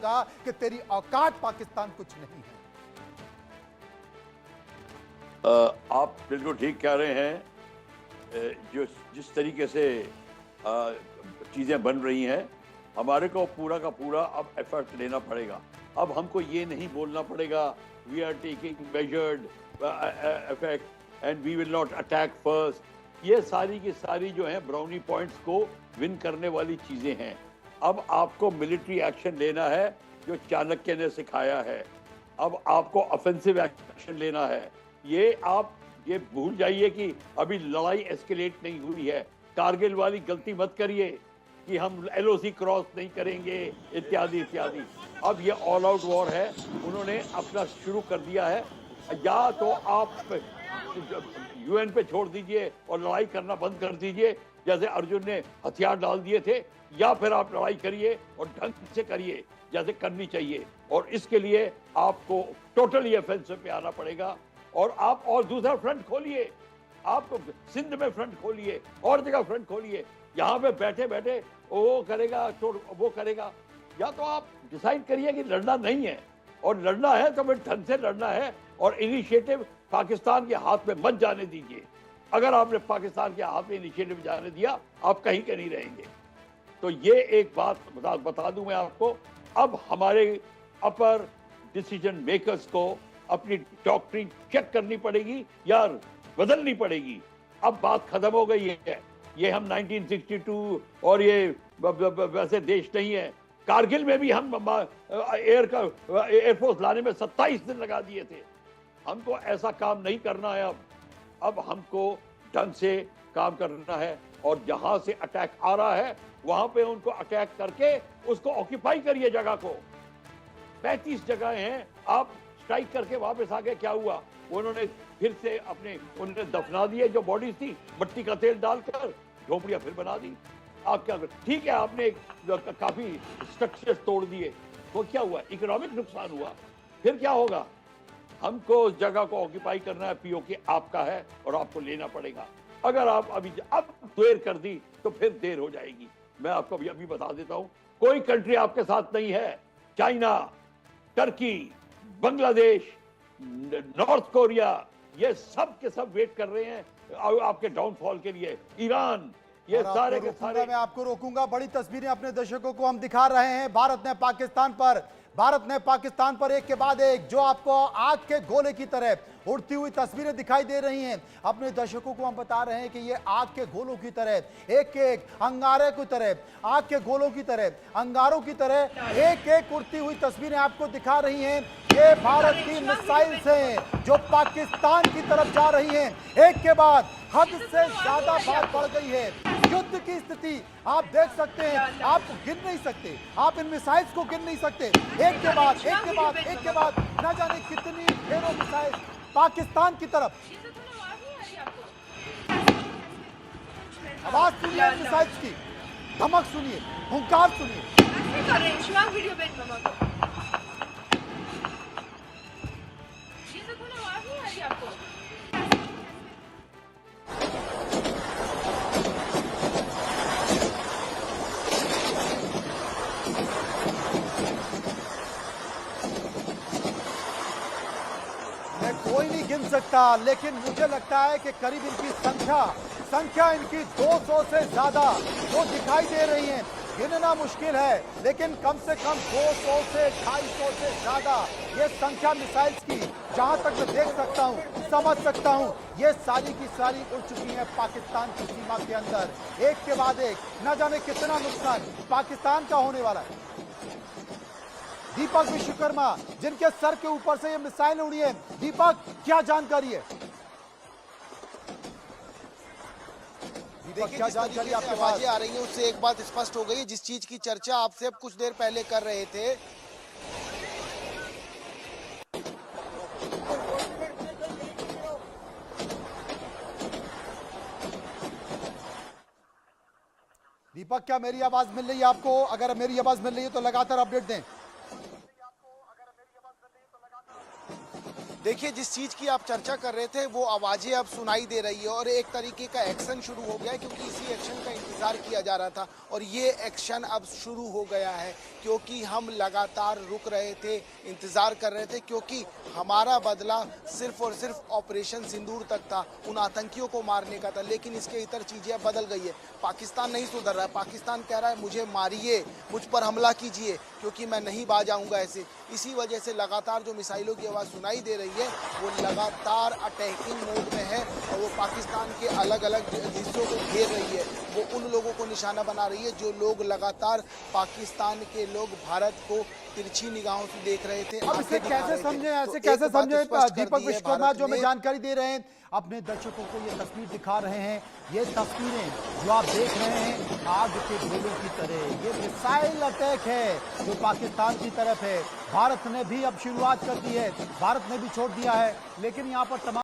होगा कि तेरी औकात पाकिस्तान कुछ नहीं है। आप बिल्कुल ठीक कह रहे हैं। जो जिस तरीके से चीज़ें बन रही हैं, हमारे को पूरा का पूरा अब एफर्ट लेना पड़ेगा। अब हमको ये नहीं बोलना पड़ेगा we are taking measured effect and we will not attack first. ये सारी की सारी जो है ब्राउनी पॉइंट्स को विन करने वाली चीज़ें हैं। अब आपको मिलिट्री एक्शन लेना है जो चाणक्य ने सिखाया है। अब आपको ऑफेंसिव एक्शन लेना है। ये आप ये भूल जाइए कि अभी लड़ाई एस्केलेट नहीं हुई है। कारगिल वाली गलती मत करिए कि हम एलओसी क्रॉस नहीं करेंगे इत्यादि इत्यादि। अब ये ऑल आउट वॉर है, उन्होंने अपना शुरू कर दिया है। या तो आप यूएन पे छोड़ दीजिए और लड़ाई करना बंद कर दीजिए जैसे अर्जुन ने हथियार डाल दिए थे, या फिर आप लड़ाई करिए और ढंग से करिए जैसे करनी चाहिए। और इसके लिए आपको टोटली ऑफेंसिव पे आना पड़ेगा। और आप और दूसरा फ्रंट खोलिए, आप सिंध में फ्रंट खोलिए और जगह फ्रंट खोलिए। यहाँ पे बैठे बैठे वो करेगा तो वो करेगा। या तो आप डिसाइड करिए कि लड़ना नहीं है, और लड़ना है तो फिर ढंग से लड़ना है। और इनिशिएटिव पाकिस्तान के हाथ में मत जाने दीजिए। अगर आपने पाकिस्तान के हाथ में इनिशिएटिव जाने दिया, आप कहीं के नहीं रहेंगे। तो ये एक बात बता दूं मैं आपको। अब हमारे अपर डिसीजन मेकर्स को अपनी डॉक्ट्रिन चेक करनी पड़ेगी या बदलनी पड़ेगी। अब बात खत्म हो गई है। ये हम 1962 और ये वैसे देश नहीं है। कारगिल में भी हम एयरफोर्स लाने में 27 दिन लगा दिए थे। हमको ऐसा काम नहीं करना है। अब हमको ढंग से काम करना है। और जहां से अटैक आ रहा है वहां पे उनको अटैक करके उसको ऑक्यूपाई करिए जगह को। 35 जगह हैं, आप स्ट्राइक करके वापस आ गए, क्या हुआ? उन्होंने फिर से उन्होंने दफना दिए जो बॉडीज थी, मिट्टी का तेल डालकर झोपड़ियां फिर बना दी। आप क्या कर, ठीक है आपने काफी स्ट्रक्चर्स तोड़ दिए, वो क्या हुआ? इकोनॉमिक नुकसान हुआ। फिर क्या होगा? हमको उस जगह को ऑक्यूपाई करना है। पीओके आपका है और आपको लेना पड़ेगा। अगर आप अब देर कर दी तो फिर देर हो जाएगी। मैं आपको अभी बता देता हूं, कोई कंट्री आपके साथ नहीं है। China, Turkey, Bangladesh, north Korea, ये सब के सब वेट कर रहे हैं आपके डाउनफॉल के लिए। ईरान, ये सारे के सारे। मैं आपको रोकूंगा। बड़ी तस्वीरें अपने दर्शकों को हम दिखा रहे हैं। भारत ने पाकिस्तान पर एक के बाद एक जो आपको आग के गोले की तरह उड़ती हुई तस्वीरें दिखाई दे रही हैं। अपने दर्शकों को हम बता रहे हैं कि ये आग के गोलों की तरह, एक एक अंगारे की तरह, आग के गोलों की तरह, अंगारों की तरह एक एक उड़ती हुई तस्वीरें आपको दिखा रही हैं। ये भारत की मिसाइल्स हैं जो पाकिस्तान की तरफ जा रही हैं। एक के बाद हद से ज्यादा बात बढ़ गई है। युद्ध की स्थिति आप देख सकते हैं, आप गिन नहीं सकते, आप इन मिसाइल्स को गिन नहीं सकते। एक के बाद एक के बाद एक के बाद न जाने कितनी ढेरों मिसाइल पाकिस्तान की तरफ। आवाज सुनिए मिसाइल्स की, धमक सुनिए, हुंकार सुनिए। कोई नहीं गिन सकता, लेकिन मुझे लगता है कि करीब इनकी संख्या इनकी 200 से ज्यादा वो दिखाई दे रही हैं। गिनना मुश्किल है, लेकिन कम से कम 200 से 250 से ज्यादा ये संख्या मिसाइल्स की, जहां तक मैं देख सकता हूं, समझ सकता हूं, ये सारी की सारी उड़ चुकी है पाकिस्तान की सीमा के अंदर। एक के बाद एक, न जाने कितना नुकसान पाकिस्तान का होने वाला है। दीपक विश्वकर्मा, जिनके सर के ऊपर से ये मिसाइल उड़ी है, दीपक क्या जानकारी है? देखिए, जिस तरीके से आवाजें आ रही हैं उससे एक बात स्पष्ट हो गई, जिस चीज की चर्चा आपसे अब कुछ देर पहले कर रहे थे। दीपक, क्या मेरी आवाज मिल रही है आपको? अगर मेरी आवाज मिल रही है तो लगातार अपडेट दें। देखिए, जिस चीज की आप चर्चा कर रहे थे वो आवाजें अब सुनाई दे रही है और एक तरीके का एक्शन शुरू हो गया है, क्योंकि इसी एक्शन का इंतजार किया जा रहा था और ये एक्शन अब शुरू हो गया है, क्योंकि हम लगातार रुक रहे थे, इंतजार कर रहे थे, क्योंकि हमारा बदला सिर्फ और सिर्फ ऑपरेशन सिंदूर तक था, उन आतंकियों को मारने का था। लेकिन इसके इतर चीजें अब बदल गई है। पाकिस्तान नहीं सुधर रहा है। पाकिस्तान कह रहा है मुझे मारिए, मुझ पर हमला कीजिए, क्योंकि मैं नहीं बाज आऊंगा ऐसे। इसी वजह से लगातार जो मिसाइलों की आवाज़ सुनाई दे रही है वो लगातार अटैकिंग मोड में है और वो पाकिस्तान के अलग अलग हिस्सों को घेर रही है। वो उन लोगों को निशाना बना रही है जो लोग लगातार पाकिस्तान के लोग भारत को तिरछी निगाहों से देख रहे थे। अब इसे आंखें दिखा कैसे रहे थे। समझे, तो ऐसे एक कैसे बात समझे स्पष्ट कर दीपक दी है विश्वकर्मा भारत जो हमें ने। जानकारी दे रहे हैं, अपने दर्शकों को ये तस्वीर दिखा रहे हैं। ये तस्वीरें जो आप देख रहे हैं आग के गोलों की तरह, ये मिसाइल अटैक है जो पाकिस्तान की तरफ है। भारत ने भी अब शुरुआत कर दी है, भारत ने भी छोड़ दिया है, लेकिन यहाँ पर तमाम